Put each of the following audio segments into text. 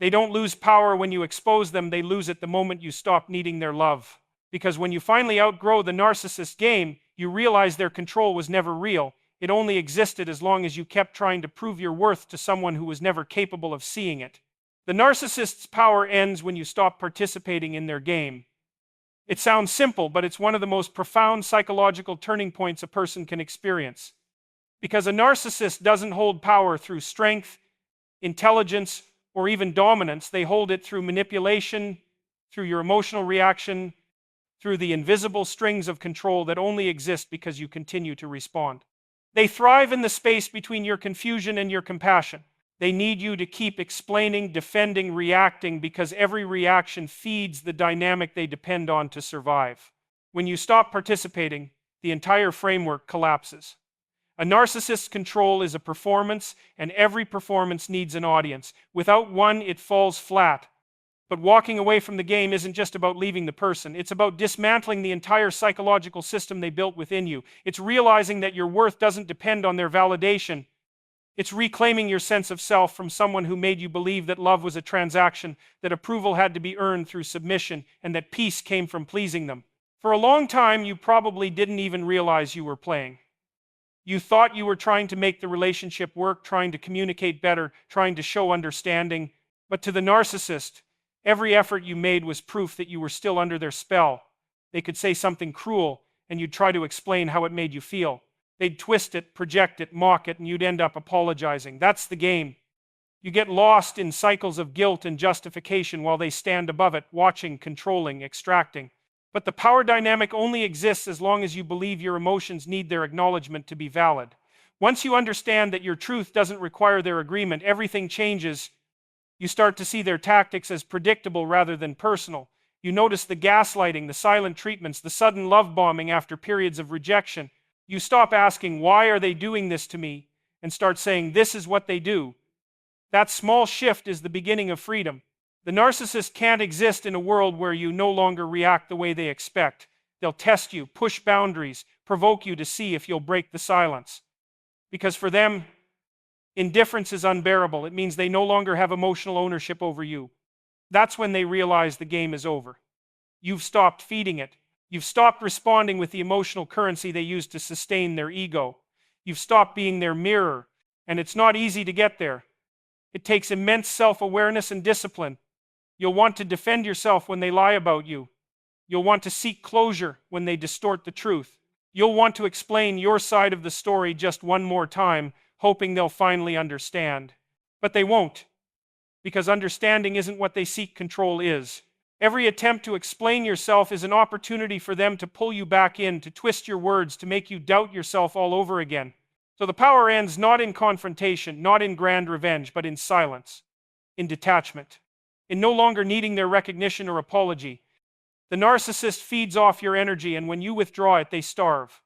They don't lose power when you expose them, they lose it the moment you stop needing their love. Because when you finally outgrow the narcissist game, you realize their control was never real. It only existed as long as you kept trying to prove your worth to someone who was never capable of seeing it. The narcissist's power ends when you stop participating in their game. It sounds simple, but it's one of the most profound psychological turning points a person can experience. Because a narcissist doesn't hold power through strength, intelligence, or even dominance. They hold it through manipulation, through your emotional reaction, through the invisible strings of control that only exist because you continue to respond. They thrive in the space between your confusion and your compassion. They need you to keep explaining, defending, reacting, because every reaction feeds the dynamic they depend on to survive. When you stop participating, the entire framework collapses. A narcissist's control is a performance, and every performance needs an audience. Without one, it falls flat. But walking away from the game isn't just about leaving the person. It's about dismantling the entire psychological system they built within you. It's realizing that your worth doesn't depend on their validation. It's reclaiming your sense of self from someone who made you believe that love was a transaction, that approval had to be earned through submission, and that peace came from pleasing them. For a long time, you probably didn't even realize you were playing. You thought you were trying to make the relationship work, trying to communicate better, trying to show understanding. But to the narcissist, every effort you made was proof that you were still under their spell. They could say something cruel, and you'd try to explain how it made you feel. They'd twist it, project it, mock it, and you'd end up apologizing. That's the game. You get lost in cycles of guilt and justification while they stand above it, watching, controlling, extracting. But the power dynamic only exists as long as you believe your emotions need their acknowledgement to be valid. Once you understand that your truth doesn't require their agreement, everything changes. You start to see their tactics as predictable rather than personal. You notice the gaslighting, the silent treatments, the sudden love bombing after periods of rejection. You stop asking, why are they doing this to me? And start saying, this is what they do. That small shift is the beginning of freedom. The narcissist can't exist in a world where you no longer react the way they expect. They'll test you, push boundaries, provoke you to see if you'll break the silence. Because for them, indifference is unbearable. It means they no longer have emotional ownership over you. That's when they realize the game is over. You've stopped feeding it. You've stopped responding with the emotional currency they use to sustain their ego. You've stopped being their mirror, and it's not easy to get there. It takes immense self-awareness and discipline. You'll want to defend yourself when they lie about you. You'll want to seek closure when they distort the truth. You'll want to explain your side of the story just one more time, hoping they'll finally understand. But they won't, because understanding isn't what they seek, control is. Every attempt to explain yourself is an opportunity for them to pull you back in, to twist your words, to make you doubt yourself all over again. So the power ends not in confrontation, not in grand revenge, but in silence, in detachment, in no longer needing their recognition or apology. The narcissist feeds off your energy, and when you withdraw it, they starve.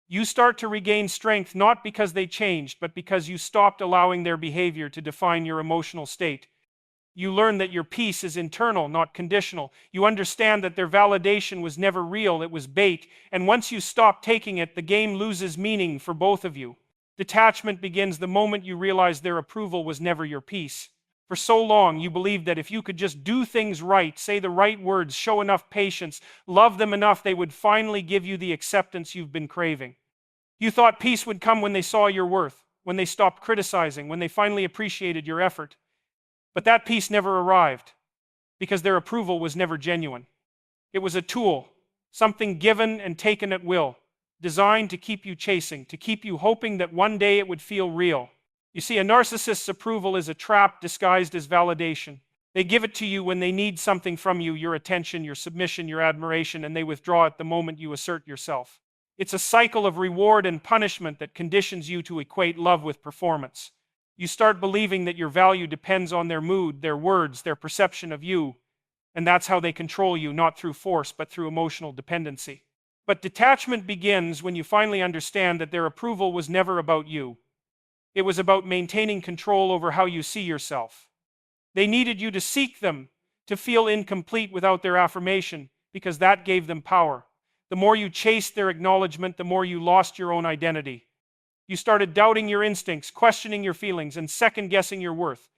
You start to regain strength not because they changed, but because you stopped allowing their behavior to define your emotional state. You learn that your peace is internal, not conditional. You understand that their validation was never real, it was bait. And once you stop taking it, the game loses meaning for both of you. Detachment begins the moment you realize their approval was never your peace. For so long, you believed that if you could just do things right, say the right words, show enough patience, love them enough, they would finally give you the acceptance you've been craving. You thought peace would come when they saw your worth, when they stopped criticizing, when they finally appreciated your effort. But that peace never arrived, because their approval was never genuine. It was a tool, something given and taken at will, designed to keep you chasing, to keep you hoping that one day it would feel real. You see, a narcissist's approval is a trap disguised as validation. They give it to you when they need something from you, your attention, your submission, your admiration, and they withdraw it the moment you assert yourself. It's a cycle of reward and punishment that conditions you to equate love with performance. You start believing that your value depends on their mood, their words, their perception of you, and that's how they control you, not through force, but through emotional dependency. But detachment begins when you finally understand that their approval was never about you. It was about maintaining control over how you see yourself. They needed you to seek them, to feel incomplete without their affirmation, because that gave them power. The more you chased their acknowledgement, the more you lost your own identity. You started doubting your instincts, questioning your feelings, and second-guessing your worth.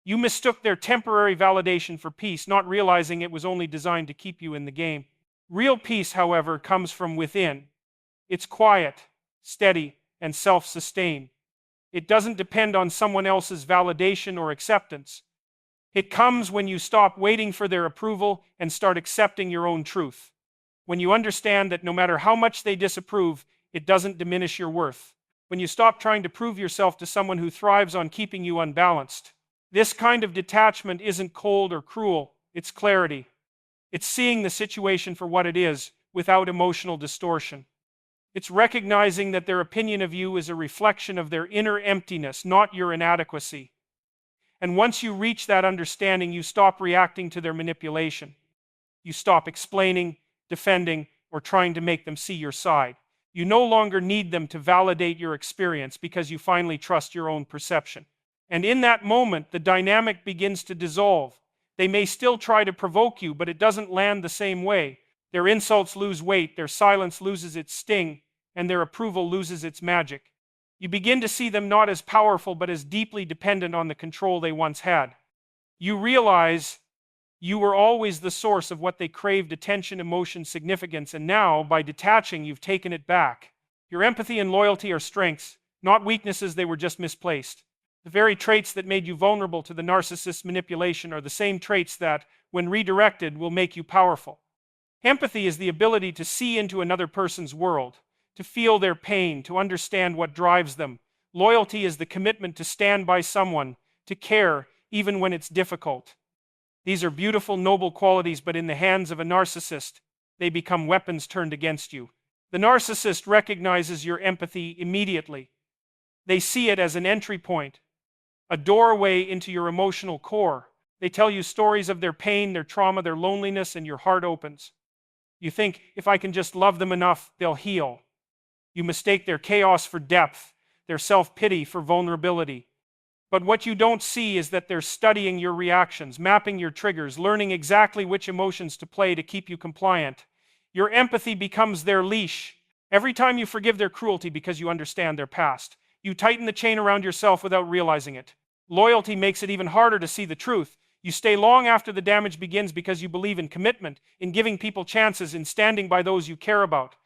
You mistook their temporary validation for peace, not realizing it was only designed to keep you in the game. Real peace, however, comes from within. It's quiet, steady, and self-sustained. It doesn't depend on someone else's validation or acceptance. It comes when you stop waiting for their approval and start accepting your own truth. When you understand that no matter how much they disapprove, it doesn't diminish your worth. When you stop trying to prove yourself to someone who thrives on keeping you unbalanced. This kind of detachment isn't cold or cruel, it's clarity. It's seeing the situation for what it is, without emotional distortion. It's recognizing that their opinion of you is a reflection of their inner emptiness, not your inadequacy. And once you reach that understanding, you stop reacting to their manipulation. You stop explaining, defending, or trying to make them see your side. You no longer need them to validate your experience because you finally trust your own perception. And in that moment, the dynamic begins to dissolve. They may still try to provoke you, but it doesn't land the same way. Their insults lose weight, their silence loses its sting, and their approval loses its magic. You begin to see them not as powerful, but as deeply dependent on the control they once had. You realize you were always the source of what they craved: attention, emotion, significance, and now, by detaching, you've taken it back. Your empathy and loyalty are strengths, not weaknesses. They were just misplaced. The very traits that made you vulnerable to the narcissist's manipulation are the same traits that, when redirected, will make you powerful. Empathy is the ability to see into another person's world, to feel their pain, to understand what drives them. Loyalty is the commitment to stand by someone, to care, even when it's difficult. These are beautiful, noble qualities, but in the hands of a narcissist, they become weapons turned against you. The narcissist recognizes your empathy immediately. They see it as an entry point, a doorway into your emotional core. They tell you stories of their pain, their trauma, their loneliness, and your heart opens. You think, if I can just love them enough, they'll heal. You mistake their chaos for depth, their self-pity for vulnerability. But what you don't see is that they're studying your reactions, mapping your triggers, learning exactly which emotions to play to keep you compliant. Your empathy becomes their leash. Every time you forgive their cruelty because you understand their past, you tighten the chain around yourself without realizing it. Loyalty makes it even harder to see the truth. You stay long after the damage begins because you believe in commitment, in giving people chances, in standing by those you care about.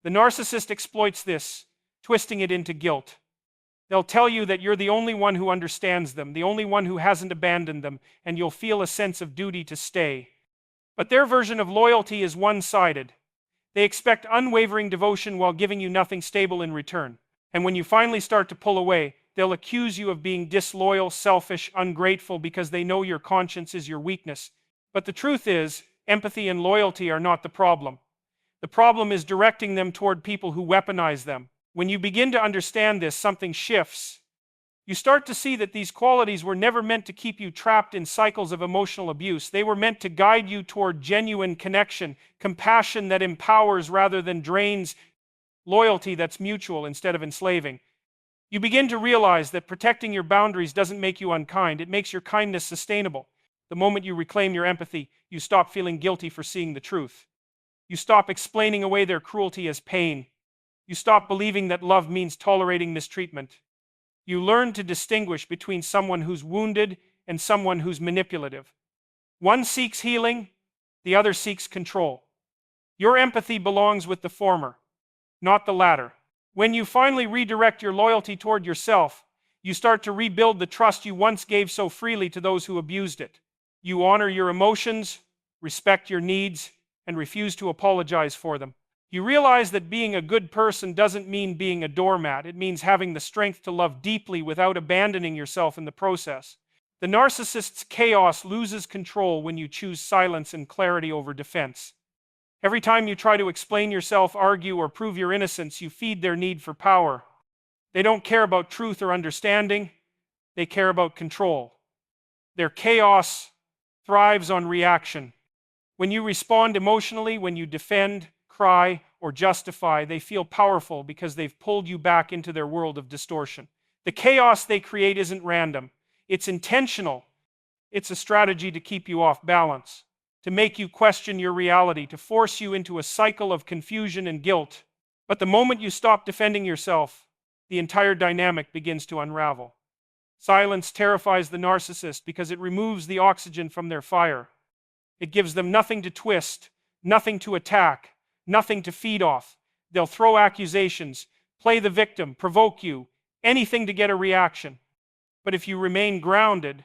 The narcissist exploits this, twisting it into guilt. They'll tell you that you're the only one who understands them, the only one who hasn't abandoned them, and you'll feel a sense of duty to stay. But their version of loyalty is one-sided. They expect unwavering devotion while giving you nothing stable in return. And when you finally start to pull away, they'll accuse you of being disloyal, selfish, ungrateful, because they know your conscience is your weakness. But the truth is, empathy and loyalty are not the problem. The problem is directing them toward people who weaponize them. When you begin to understand this, something shifts. You start to see that these qualities were never meant to keep you trapped in cycles of emotional abuse. They were meant to guide you toward genuine connection, compassion that empowers rather than drains, loyalty that's mutual instead of enslaving. You begin to realize that protecting your boundaries doesn't make you unkind, it makes your kindness sustainable. The moment you reclaim your empathy, you stop feeling guilty for seeing the truth. You stop explaining away their cruelty as pain. You stop believing that love means tolerating mistreatment. You learn to distinguish between someone who's wounded and someone who's manipulative. One seeks healing, the other seeks control. Your empathy belongs with the former, not the latter. When you finally redirect your loyalty toward yourself, you start to rebuild the trust you once gave so freely to those who abused it. You honor your emotions, respect your needs, and refuse to apologize for them. You realize that being a good person doesn't mean being a doormat. It means having the strength to love deeply without abandoning yourself in the process. The narcissist's chaos loses control when you choose silence and clarity over defense. Every time you try to explain yourself, argue, or prove your innocence, you feed their need for power. They don't care about truth or understanding. They care about control. Their chaos thrives on reaction. When you respond emotionally, when you defend, cry, or justify, they feel powerful because they've pulled you back into their world of distortion. The chaos they create isn't random. It's intentional. It's a strategy to keep you off balance, to make you question your reality, to force you into a cycle of confusion and guilt. But the moment you stop defending yourself, the entire dynamic begins to unravel. Silence terrifies the narcissist because it removes the oxygen from their fire. It gives them nothing to twist, nothing to attack, nothing to feed off. They'll throw accusations, play the victim, provoke you, anything to get a reaction. But if you remain grounded,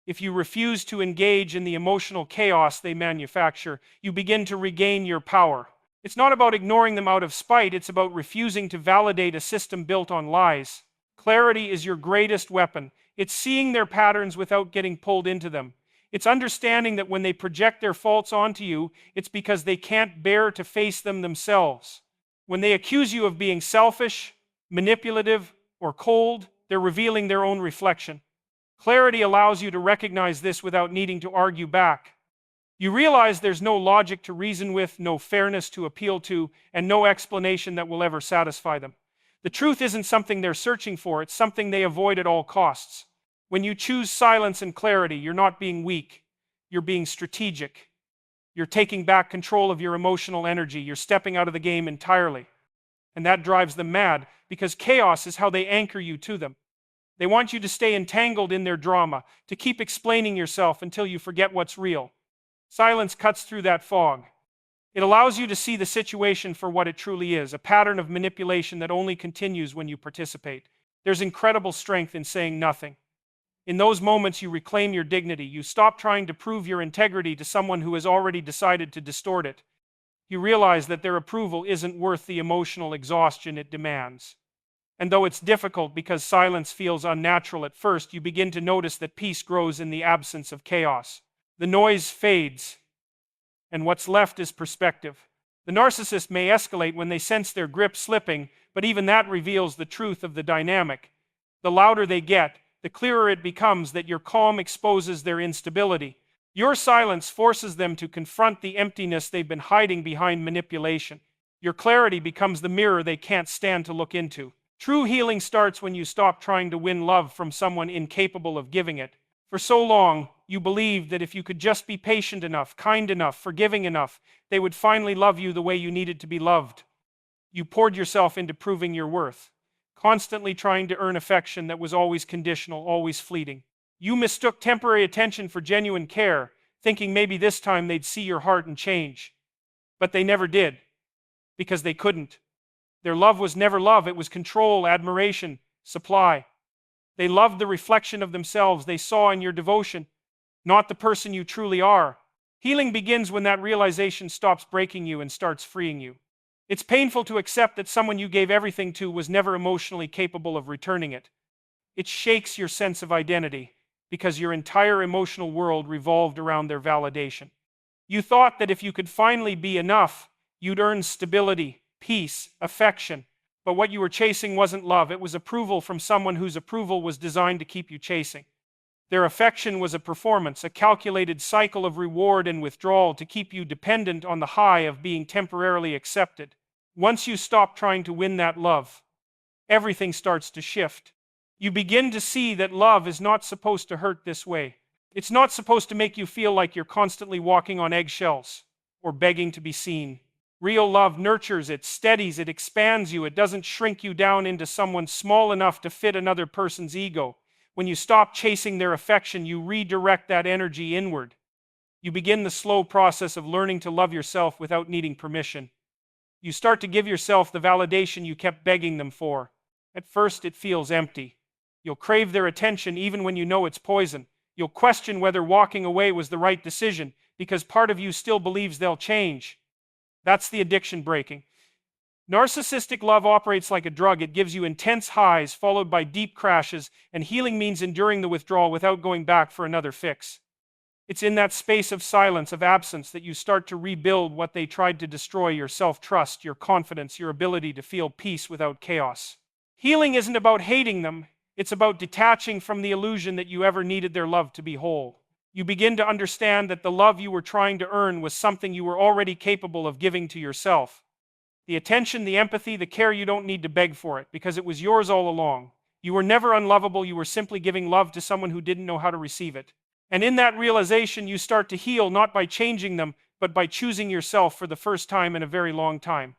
if you refuse to engage in the emotional chaos they manufacture, you begin to regain your power. It's not about ignoring them out of spite, it's about refusing to validate a system built on lies. Clarity is your greatest weapon. It's seeing their patterns without getting pulled into them. It's understanding that when they project their faults onto you, it's because they can't bear to face them themselves. When they accuse you of being selfish, manipulative, or cold, they're revealing their own reflection. Clarity allows you to recognize this without needing to argue back. You realize there's no logic to reason with, no fairness to appeal to, and no explanation that will ever satisfy them. The truth isn't something they're searching for, it's something they avoid at all costs. When you choose silence and clarity, you're not being weak, you're being strategic. You're taking back control of your emotional energy, you're stepping out of the game entirely. And that drives them mad, because chaos is how they anchor you to them. They want you to stay entangled in their drama, to keep explaining yourself until you forget what's real. Silence cuts through that fog. It allows you to see the situation for what it truly is, a pattern of manipulation that only continues when you participate. There's incredible strength in saying nothing. In those moments, you reclaim your dignity. You stop trying to prove your integrity to someone who has already decided to distort it. You realize that their approval isn't worth the emotional exhaustion it demands. And though it's difficult because silence feels unnatural at first, you begin to notice that peace grows in the absence of chaos. The noise fades, and what's left is perspective. The narcissist may escalate when they sense their grip slipping, but even that reveals the truth of the dynamic. The louder they get, the clearer it becomes that your calm exposes their instability. Your silence forces them to confront the emptiness they've been hiding behind manipulation. Your clarity becomes the mirror they can't stand to look into. True healing starts when you stop trying to win love from someone incapable of giving it. For so long, you believed that if you could just be patient enough, kind enough, forgiving enough, they would finally love you the way you needed to be loved. You poured yourself into proving your worth, constantly trying to earn affection that was always conditional, always fleeting. You mistook temporary attention for genuine care, thinking maybe this time they'd see your heart and change. But they never did, because they couldn't. Their love was never love, it was control, admiration, supply. They loved the reflection of themselves they saw in your devotion, not the person you truly are. Healing begins when that realization stops breaking you and starts freeing you. It's painful to accept that someone you gave everything to was never emotionally capable of returning it. It shakes your sense of identity, because your entire emotional world revolved around their validation. You thought that if you could finally be enough, you'd earn stability, peace, affection. But what you were chasing wasn't love, it was approval from someone whose approval was designed to keep you chasing. Their affection was a performance, a calculated cycle of reward and withdrawal to keep you dependent on the high of being temporarily accepted. Once you stop trying to win that love, everything starts to shift. You begin to see that love is not supposed to hurt this way. It's not supposed to make you feel like you're constantly walking on eggshells or begging to be seen. Real love nurtures, it steadies, it expands you. It doesn't shrink you down into someone small enough to fit another person's ego. When you stop chasing their affection, you redirect that energy inward. You begin the slow process of learning to love yourself without needing permission. You start to give yourself the validation you kept begging them for. At first, it feels empty. You'll crave their attention even when you know it's poison. You'll question whether walking away was the right decision, because part of you still believes they'll change. That's the addiction breaking. Narcissistic love operates like a drug. It gives you intense highs followed by deep crashes, and healing means enduring the withdrawal without going back for another fix. It's in that space of silence, of absence, that you start to rebuild what they tried to destroy: your self-trust, your confidence, your ability to feel peace without chaos. Healing isn't about hating them. It's about detaching from the illusion that you ever needed their love to be whole. You begin to understand that the love you were trying to earn was something you were already capable of giving to yourself. The attention, the empathy, the care, you don't need to beg for it, because it was yours all along. You were never unlovable, you were simply giving love to someone who didn't know how to receive it. And in that realization, you start to heal, not by changing them, but by choosing yourself for the first time in a very long time.